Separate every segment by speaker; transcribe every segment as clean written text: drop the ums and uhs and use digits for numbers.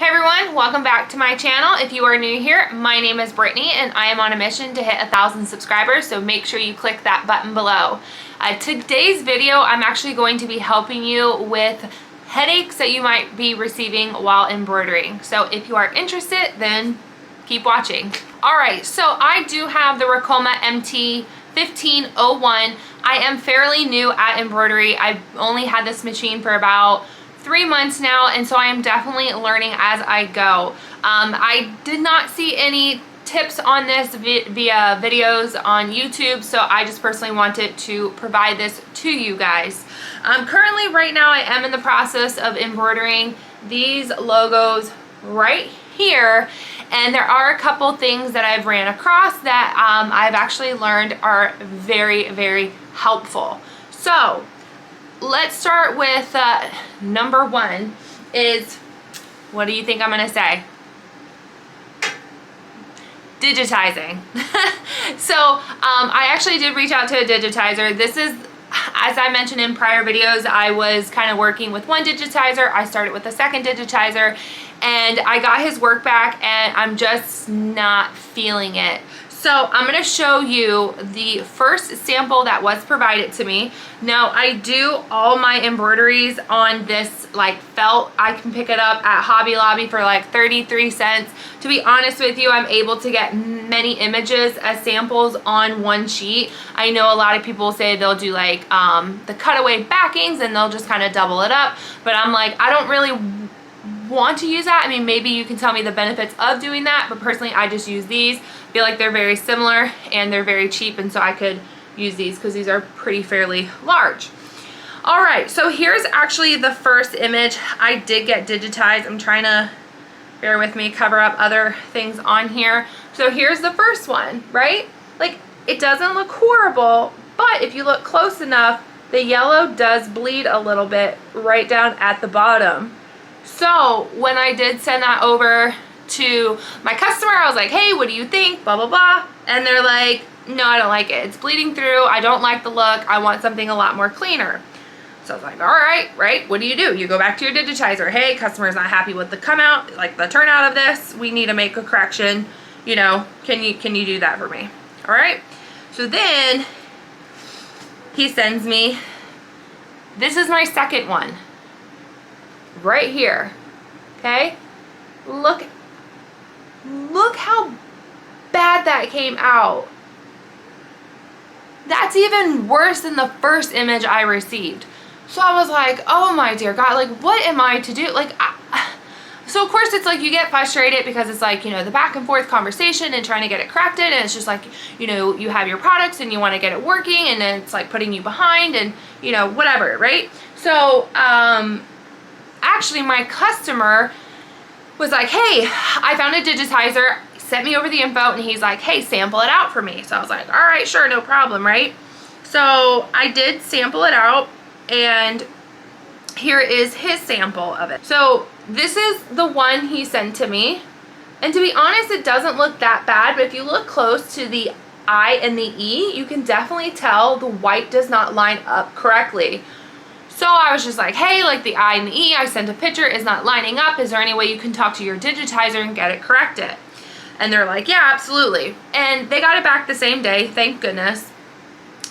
Speaker 1: Hey everyone, welcome back to my channel. If you are new here, my name is Brittany and I am on a mission to hit 1,000 subscribers, so make sure you click that button below. Today's video, I'm actually going to be helping you with headaches that you might be receiving while embroidering. So if you are interested, then keep watching. Alright, so I do have the Ricoma MT 1501. I am fairly new at embroidery. I've only had this machine for about 3 months now, and so I am definitely learning as I go. I did not see any tips on this via videos on YouTube, so I just personally wanted to provide this to you guys. Currently, right now, I am in the process of embroidering these logos right here, and there are a couple things that I've ran across that I've actually learned are very, very helpful. So let's start with number one is, what do you think I'm gonna say? Digitizing. So I actually did reach out to a digitizer. This is, as I mentioned in prior videos, I was kind of working with one digitizer. I started with a second digitizer and I got his work back and I'm just not feeling it. So I'm going to show you the first sample that was provided to me. Now I do all my embroideries on this like felt. I can pick it up at Hobby Lobby for like 33 cents. To be honest with you, I'm able to get many images as samples on one sheet. I know a lot of people say they'll do like the cutaway backings and they'll just kind of double it up. But I'm like, I don't really want to use that. I mean, maybe you can tell me the benefits of doing that, but personally I just use these. I feel like they're very similar and they're very cheap, and so I could use these because these are pretty fairly large. All right, so here's actually the first image. I did get digitized. I'm trying to, bear with me, cover up other things on here. So here's the first one, right? Like, it doesn't look horrible, but if you look close enough, the yellow does bleed a little bit right down at the bottom. So when I did send that over to my customer, I was like, hey, what do you think? Blah, blah, blah. And they're like, no, I don't like it. It's bleeding through. I don't like the look. I want something a lot more cleaner. So I was like, all right, what do? You go back to your digitizer. Hey, customer's not happy with the come out, like the turnout of this. We need to make a correction. You know, can you do that for me? All right. So then he sends me, this is my second one. Right here. Okay? Look how bad that came out. That's even worse than the first image I received. So I was like, oh my dear God, like what am I to do? Like, so of course it's like you get frustrated because it's like, you know, the back and forth conversation and trying to get it corrected, and it's just like, you know, you have your products and you want to get it working, and then it's like putting you behind and, you know, whatever, right? So, actually my customer was like, hey, I found a digitizer, sent me over the info, and he's like, hey, sample it out for me. So I was like, all right, sure, no problem, right? So I did sample it out, and here is his sample of it. So this is the one he sent to me, and to be honest, it doesn't look that bad, but if you look close to the I and the E, you can definitely tell the white does not line up correctly. So I was just like, hey, like the I and the E, I sent a picture, is not lining up. Is there any way you can talk to your digitizer and get it corrected? And they're like, yeah, absolutely. And they got it back the same day, thank goodness.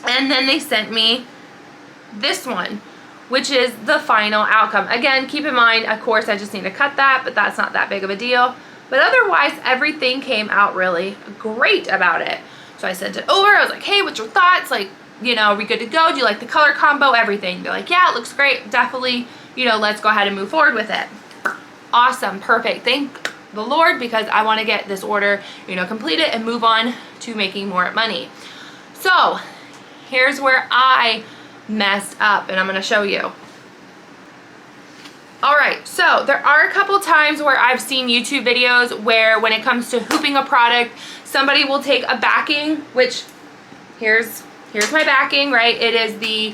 Speaker 1: And then they sent me this one, which is the final outcome. Again, keep in mind, of course, I just need to cut that, but that's not that big of a deal. But otherwise, everything came out really great about it. So I sent it over. I was like, hey, what's your thoughts? Like, you know, are we good to go? Do you like the color combo? Everything. They're like, yeah, it looks great. Definitely, you know, let's go ahead and move forward with it. Awesome. Perfect. Thank the Lord, because I want to get this order, you know, completed and move on to making more money. So here's where I messed up, and I'm going to show you. All right, so there are a couple times where I've seen YouTube videos where when it comes to hooping a product, somebody will take a backing, which here's my backing, right? It is the,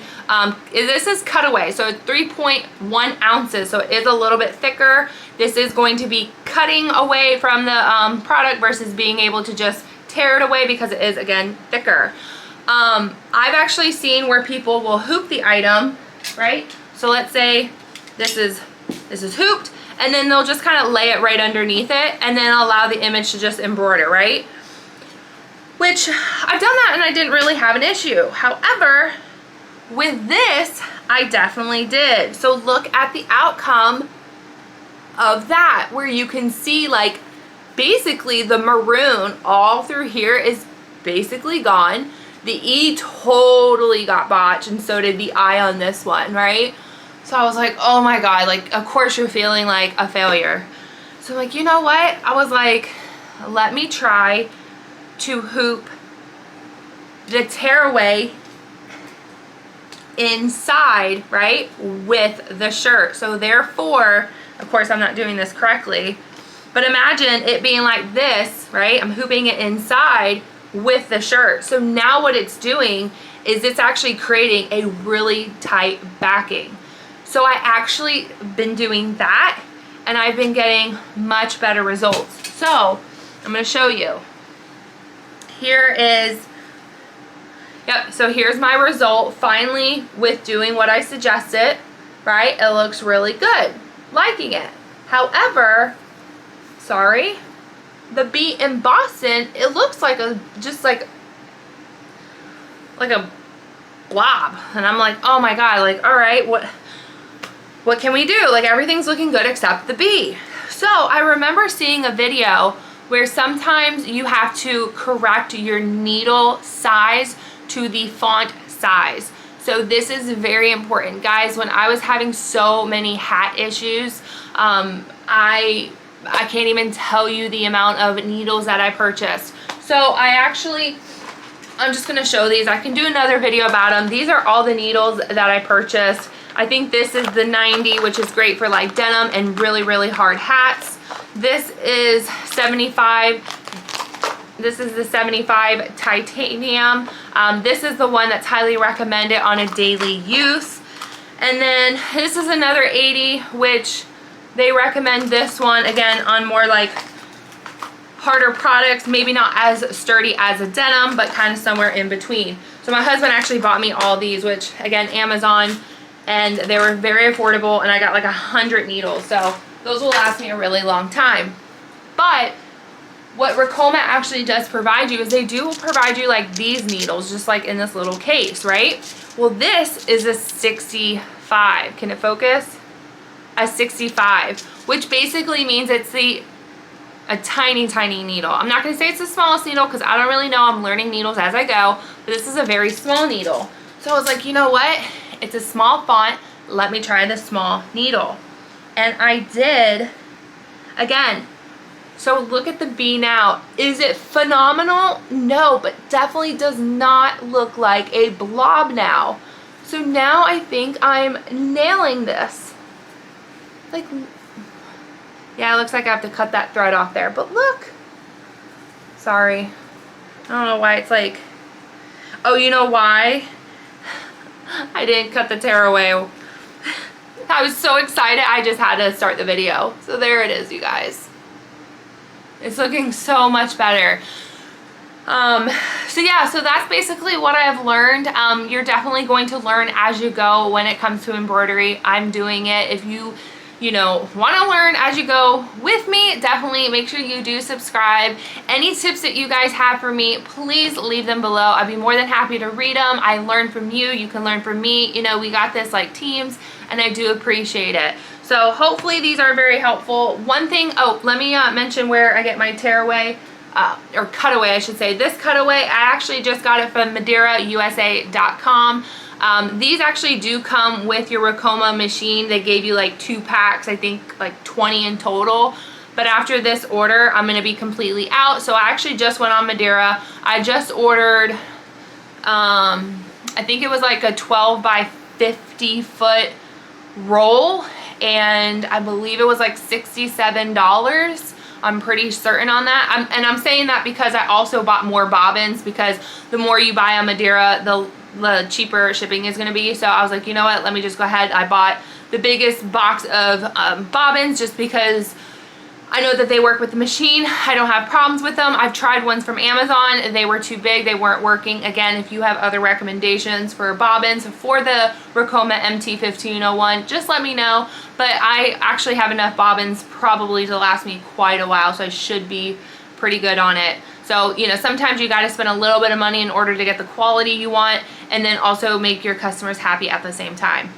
Speaker 1: this is cutaway, so it's 3.1 ounces, so it is a little bit thicker. This is going to be cutting away from the product versus being able to just tear it away because it is, again, thicker. I've actually seen where people will hoop the item, right? So let's say this is hooped, and then they'll just kind of lay it right underneath it and then allow the image to just embroider, right? Which I've done that and I didn't really have an issue. However, with this, I definitely did. So look at the outcome of that, where you can see like basically the maroon all through here is basically gone. The E totally got botched, and so did the I on this one, right? So I was like, oh my God, like of course you're feeling like a failure. So I'm like, you know what? I was like, let me try to hoop the tearaway inside, right, with the shirt. So therefore, of course I'm not doing this correctly, but imagine it being like this, right? I'm hooping it inside with the shirt. So now what it's doing is it's actually creating a really tight backing. So I actually been doing that and I've been getting much better results. So I'm going to show you. Here is, yep, so here's my result finally with doing what I suggested, right? It looks really good, liking it. However, sorry, the beat in Boston, it looks like a, just like a blob. And I'm like, oh my God, like, all right, what can we do? Like everything's looking good except the B. So I remember seeing a video where sometimes you have to correct your needle size to the font size. So this is very important. Guys, when I was having so many hat issues, I can't even tell you the amount of needles that I purchased. So I'm just gonna show these. I can do another video about them. These are all the needles that I purchased. I think this is the 90, which is great for like denim and really, really hard hats. This is 75. This is the 75 titanium. This is the one that's highly recommended on a daily use. And then this is another 80, which they recommend this one again on more like harder products, maybe not as sturdy as a denim, but kind of somewhere in between. So my husband actually bought me all these, which again, Amazon, and they were very affordable, and I got like 100 needles. So those will last me a really long time. But what Ricoma actually does provide you is they do provide you like these needles, just like in this little case, right? Well, this is a 65. Can it focus? A 65, which basically means it's a tiny, tiny needle. I'm not gonna say it's the smallest needle because I don't really know. I'm learning needles as I go, but this is a very small needle. So I was like, you know what? It's a small font. Let me try the small needle. And I did, again. So look at the B now. Is it phenomenal? No, but definitely does not look like a blob now. So now I think I'm nailing this. Like, yeah, it looks like I have to cut that thread off there, but look. Sorry. I don't know why it's like, oh, you know why? I didn't cut the tearaway. I was so excited, I just had to start the video. So there it is, you guys. It's looking so much better. So yeah, so that's basically what I have learned. You're definitely going to learn as you go when it comes to embroidery. I'm doing it. If you want to learn as you go with me, definitely make sure you do subscribe. Any tips that you guys have for me, please leave them below. I'd be more than happy to read them. I learn from you. You can learn from me. You know, we got this like teams, and I do appreciate it. So hopefully these are very helpful. One thing, oh, let me mention where I get my tearaway, or cutaway, I should say. This cutaway, I actually just got it from MadeiraUSA.com. These actually do come with your Ricoma machine. They gave you like 2 packs, I think like 20 in total. But after this order, I'm going to be completely out. So I actually just went on Madeira. I just ordered, I think it was like a 12 by 50 foot roll. And I believe it was like $67. I'm pretty certain on that. I'm saying that because I also bought more bobbins, because the more you buy on Madeira, the cheaper shipping is going to be. So I was like, you know what, let me just go ahead. I bought the biggest box of bobbins just because I know that they work with the machine. I don't have problems with them. I've tried ones from Amazon. They were too big. They weren't working. Again, if you have other recommendations for bobbins for the Ricoma MT1501, just let me know. But I actually have enough bobbins probably to last me quite a while, so I should be pretty good on it. So, you know, sometimes you got to spend a little bit of money in order to get the quality you want, and then also make your customers happy at the same time.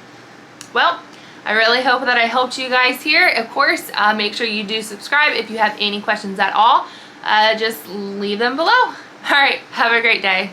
Speaker 1: Well, I really hope that I helped you guys here. Of course, make sure you do subscribe. If you have any questions at all, just leave them below. All right, have a great day.